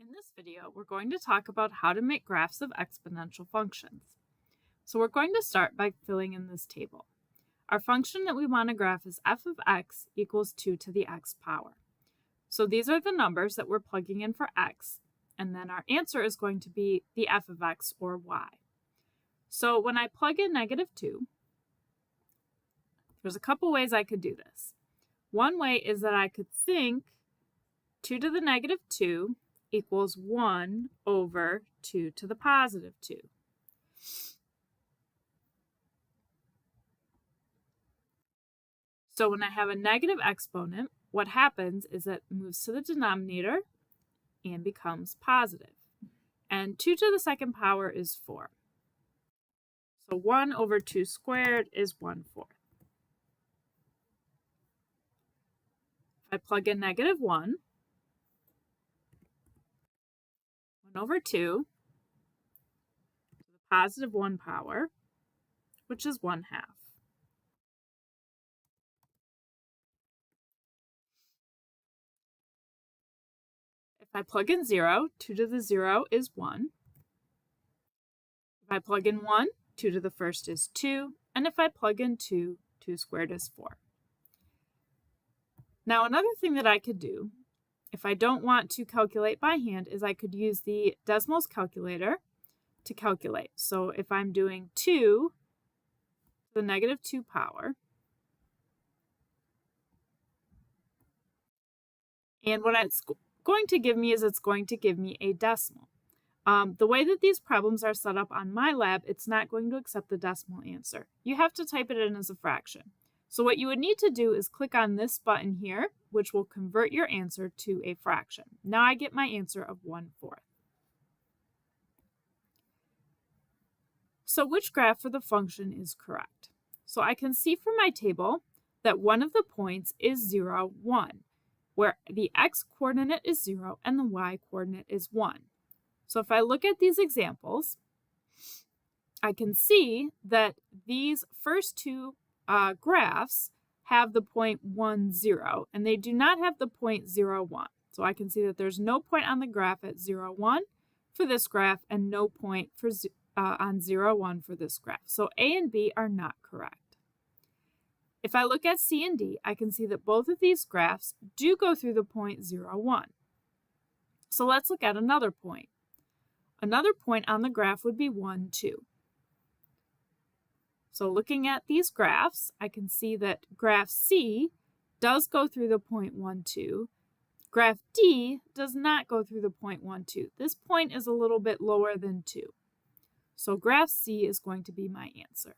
In this video, we're going to talk about how to make graphs of exponential functions. So we're going to start by filling in this table. Our function that we want to graph is f of x equals 2 to the x power. So these are the numbers that we're plugging in for x, and then our answer is going to be the f of x or y. So when I plug in -2, there's a couple ways I could do this. One way is that I could think 2 to the -2 equals 1 over 2 to the +2. So when I have a negative exponent, what happens is it moves to the denominator and becomes positive. And 2 to the second power is 4. So 1 over 2 squared is 1/4. If I plug in -1, 1 over 2 to the +1 power, which is 1/2. If I plug in 0, 2 to the 0 is 1. If I plug in 1, 2 to the first is 2. And if I plug in 2, 2 squared is 4. Now another thing that I could do, if I don't want to calculate by hand, is I could use the decimals calculator to calculate. So if I'm doing 2 to the -2 power, and what it's going to give me is it's going to give me a decimal. The way that these problems are set up on my lab, it's not going to accept the decimal answer. You have to type it in as a fraction. So what you would need to do is click on this button here, which will convert your answer to a fraction. Now I get my answer of 1/4. So which graph for the function is correct? So I can see from my table that one of the points is 0, 1, where the x-coordinate is 0 and the y-coordinate is 1. So if I look at these examples, I can see that these first two graphs have the point 1, 0, and they do not have the point 0, 1. So I can see that there's no point on the graph at 0, 1 for this graph and no point for on 0, 1 for this graph. So A and B are not correct. If I look at C and D, I can see that both of these graphs do go through the point 0, 1. So let's look at another point. Another point on the graph would be 1, 2. So looking at these graphs, I can see that graph C does go through the point 1, 2. Graph D does not go through the point 1, 2. This point is a little bit lower than 2. So graph C is going to be my answer.